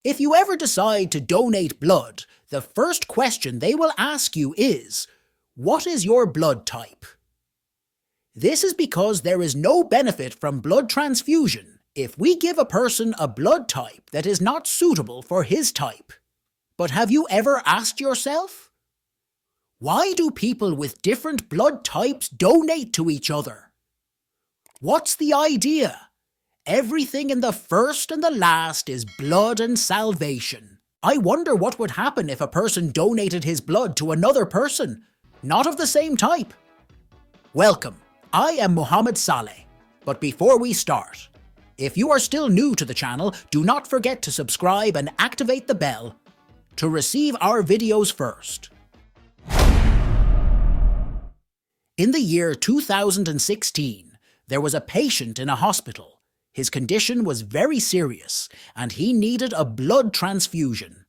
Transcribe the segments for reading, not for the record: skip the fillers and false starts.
If you ever decide to donate blood, the first question they will ask you is, what is your blood type? This is because there is no benefit from blood transfusion if we give a person a blood type that is not suitable for his type. But have you ever asked yourself, why do people with different blood types donate to each other? What's the idea? Everything in the first and the last is blood and salvation. I wonder what would happen if a person donated his blood to another person, not of the same type. Welcome, I am Muhammad Saleh. But before we start, if you are still new to the channel, do not forget to subscribe and activate the bell to receive our videos first. In the year 2016, there was a patient in a hospital. His condition was very serious, and he needed a blood transfusion.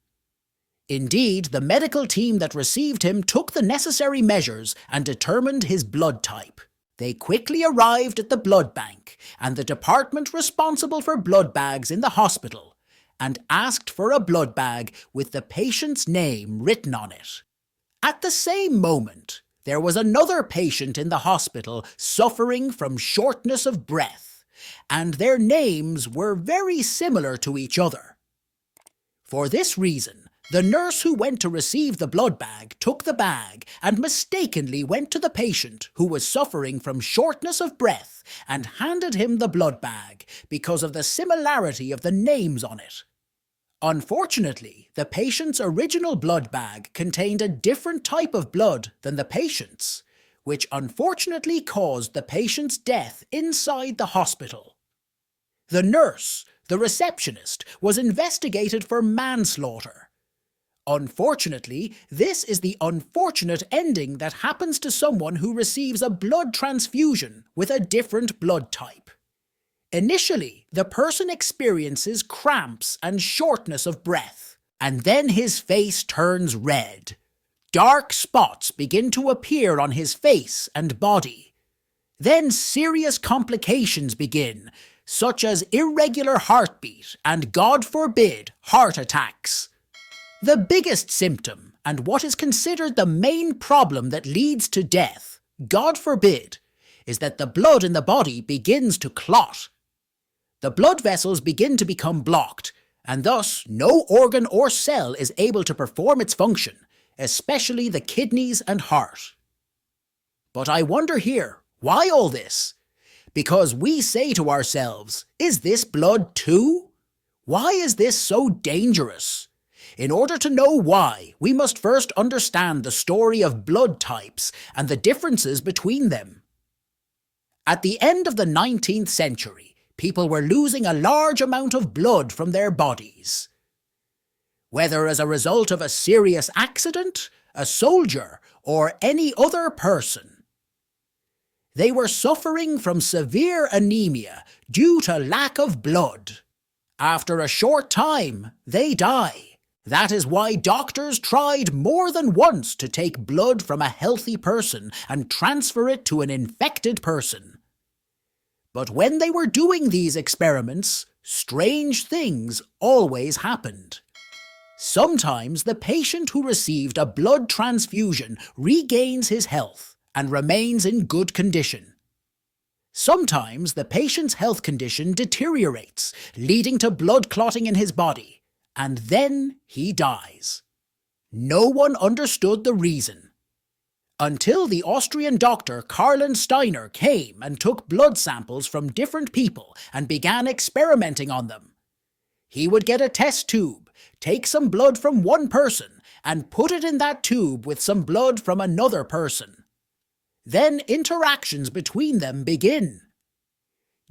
Indeed, the medical team that received him took the necessary measures and determined his blood type. They quickly arrived at the blood bank and the department responsible for blood bags in the hospital and asked for a blood bag with the patient's name written on it. At the same moment, there was another patient in the hospital suffering from shortness of breath, and their names were very similar to each other. For this reason, the nurse who went to receive the blood bag took the bag and mistakenly went to the patient who was suffering from shortness of breath and handed him the blood bag because of the similarity of the names on it. Unfortunately, the patient's original blood bag contained a different type of blood than the patient's, which unfortunately caused the patient's death inside the hospital. The nurse, the receptionist, was investigated for manslaughter. Unfortunately, this is the unfortunate ending that happens to someone who receives a blood transfusion with a different blood type. Initially, the person experiences cramps and shortness of breath, and then his face turns red. Dark spots begin to appear on his face and body. Then serious complications begin, such as irregular heartbeat and, God forbid, heart attacks. The biggest symptom, and what is considered the main problem that leads to death, God forbid, is that the blood in the body begins to clot. The blood vessels begin to become blocked, and thus no organ or cell is able to perform its function, especially the kidneys and heart. But I wonder here, why all this? Because we say to ourselves, is this blood too? Why is this so dangerous? In order to know why, we must first understand the story of blood types and the differences between them. At the end of the 19th century, people were losing a large amount of blood from their bodies. Whether as a result of a serious accident, a soldier, or any other person. They were suffering from severe anemia due to lack of blood. After a short time, they die. That is why doctors tried more than once to take blood from a healthy person and transfer it to an infected person. But when they were doing these experiments, strange things always happened. Sometimes the patient who received a blood transfusion regains his health and remains in good condition. Sometimes the patient's health condition deteriorates, leading to blood clotting in his body, and then he dies. No one understood the reason. Until the Austrian doctor Karland Steiner came and took blood samples from different people and began experimenting on them. He would get a test tube, take some blood from one person, and put it in that tube with some blood from another person. Then interactions between them begin.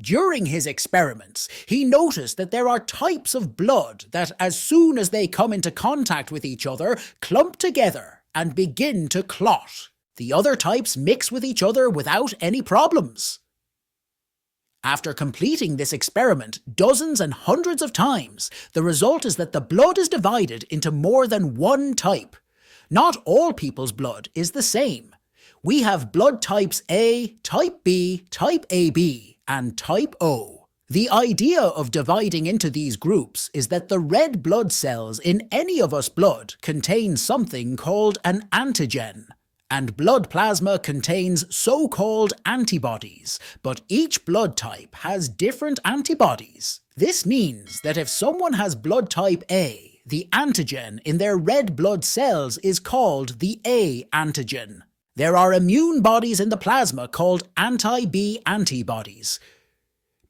During his experiments, he noticed that there are types of blood that, as soon as they come into contact with each other, clump together and begin to clot. The other types mix with each other without any problems. After completing this experiment dozens and hundreds of times, the result is that the blood is divided into more than one type. Not all people's blood is the same. We have blood types A, type B, type AB, and type O. The idea of dividing into these groups is that the red blood cells in any of us blood contain something called an antigen, and blood plasma contains so-called antibodies, but each blood type has different antibodies. This means that if someone has blood type A, the antigen in their red blood cells is called the A antigen. There are immune bodies in the plasma called anti-B antibodies.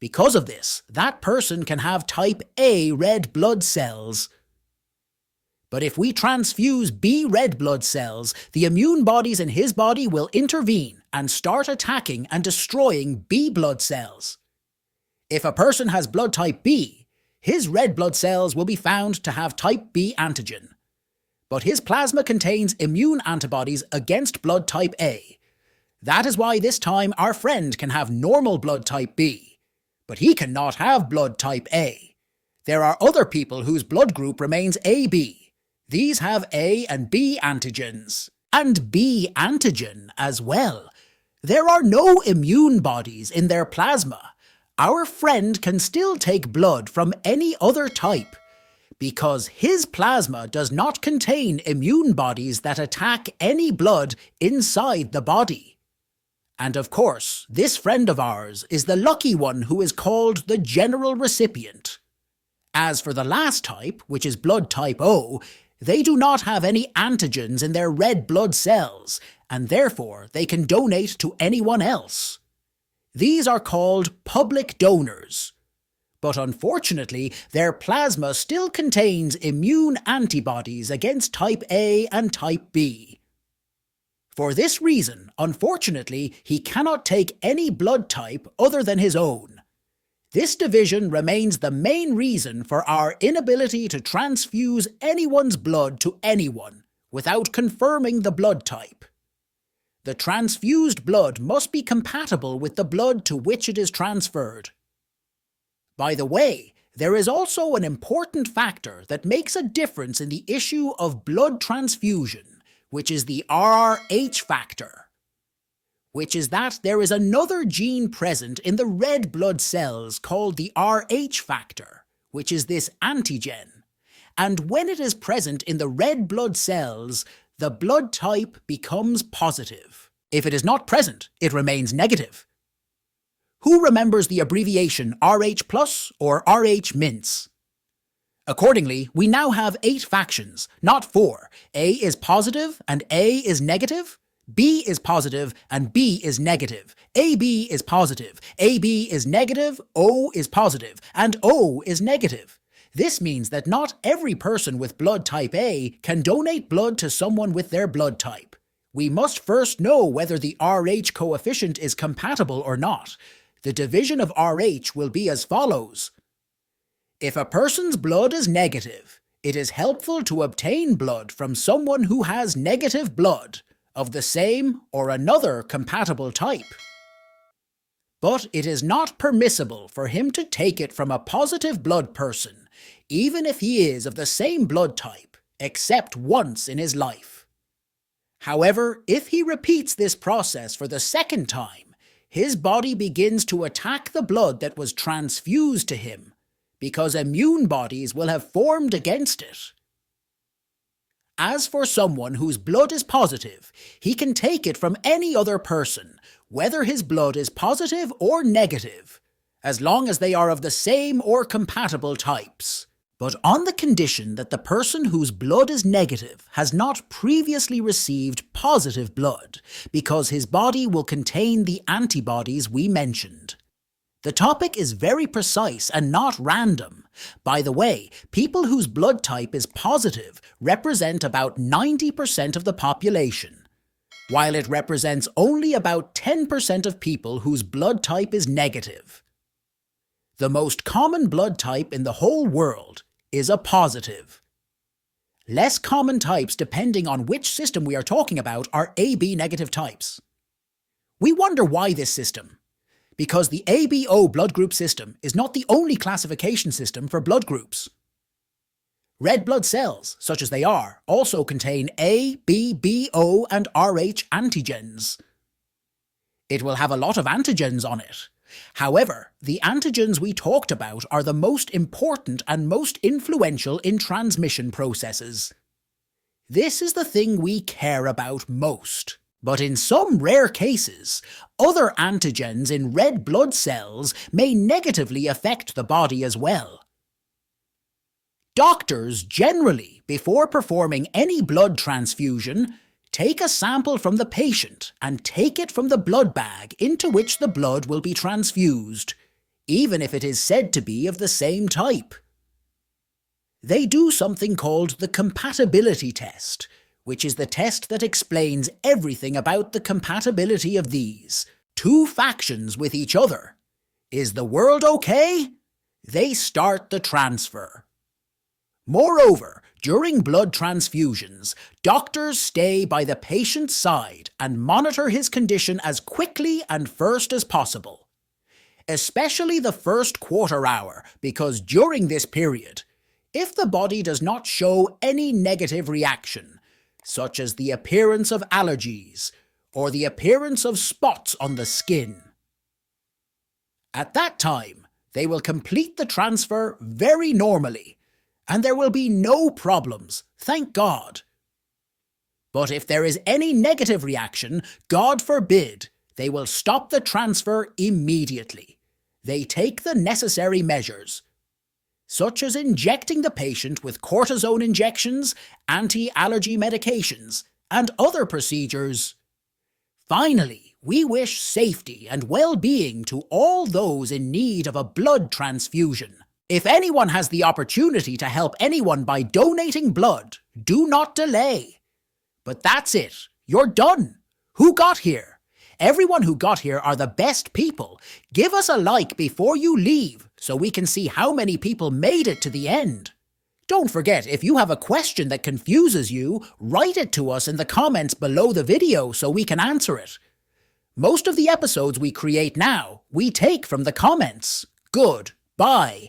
Because of this, that person can have type A red blood cells. But if we transfuse B red blood cells, the immune bodies in his body will intervene and start attacking and destroying B blood cells. If a person has blood type B, his red blood cells will be found to have type B antigen. But his plasma contains immune antibodies against blood type A. That is why this time our friend can have normal blood type B. But he cannot have blood type A. There are other people whose blood group remains AB. These have A and B antigens. And B antigen as well. There are no immune bodies in their plasma. Our friend can still take blood from any other type, because his plasma does not contain immune bodies that attack any blood inside the body. And of course, this friend of ours is the lucky one who is called the general recipient. As for the last type, which is blood type O, they do not have any antigens in their red blood cells, and therefore they can donate to anyone else. These are called public donors. But unfortunately, their plasma still contains immune antibodies against type A and type B. For this reason, unfortunately, he cannot take any blood type other than his own. This division remains the main reason for our inability to transfuse anyone's blood to anyone without confirming the blood type. The transfused blood must be compatible with the blood to which it is transferred. By the way, there is also an important factor that makes a difference in the issue of blood transfusion, which is the Rh factor, which is that there is another gene present in the red blood cells called the Rh factor, which is this antigen, and when it is present in the red blood cells, the blood type becomes positive. If it is not present, it remains negative. Who remembers the abbreviation Rh plus or Rh mince? Accordingly, we now have 8 factions, not 4. A is positive and A is negative. B is positive and B is negative. AB is positive. AB is negative. O is positive. And O is negative. This means that not every person with blood type A can donate blood to someone with their blood type. We must first know whether the Rh coefficient is compatible or not. The division of Rh will be as follows. If a person's blood is negative, it is helpful to obtain blood from someone who has negative blood of the same or another compatible type. But it is not permissible for him to take it from a positive blood person, even if he is of the same blood type, except once in his life. However, if he repeats this process for the second time, his body begins to attack the blood that was transfused to him, because immune bodies will have formed against it. As for someone whose blood is positive, he can take it from any other person, whether his blood is positive or negative, as long as they are of the same or compatible types. But on the condition that the person whose blood is negative has not previously received positive blood, because his body will contain the antibodies we mentioned. The topic is very precise and not random. By the way, people whose blood type is positive represent about 90% of the population, while it represents only about 10% of people whose blood type is negative. The most common blood type in the whole world is a positive. Less common types, depending on which system we are talking about, are AB negative types. We wonder why this system. Because the ABO blood group system is not the only classification system for blood groups. Red blood cells, such as they are, also contain A, B, B, O and Rh antigens. It will have a lot of antigens on it, However, the antigens we talked about are the most important and most influential in transmission processes. This is the thing we care about most. But in some rare cases, other antigens in red blood cells may negatively affect the body as well. Doctors generally, before performing any blood transfusion, take a sample from the patient and take it from the blood bag into which the blood will be transfused, even if it is said to be of the same type. They do something called the compatibility test, which is the test that explains everything about the compatibility of these two factions with each other. Is the world okay? They start the transfer. Moreover, during blood transfusions, doctors stay by the patient's side and monitor his condition as quickly and first as possible. Especially the first quarter hour, because during this period, if the body does not show any negative reaction, such as the appearance of allergies or the appearance of spots on the skin, at that time, they will complete the transfer very normally, and there will be no problems, thank God. But if there is any negative reaction, God forbid, they will stop the transfer immediately. They take the necessary measures, such as injecting the patient with cortisone injections, anti-allergy medications, and other procedures. Finally, we wish safety and well-being to all those in need of a blood transfusion. If anyone has the opportunity to help anyone by donating blood, do not delay. But that's it. You're done. Who got here? Everyone who got here are the best people. Give us a like before you leave so we can see how many people made it to the end. Don't forget, if you have a question that confuses you, write it to us in the comments below the video so we can answer it. Most of the episodes we create now, we take from the comments. Good. Bye.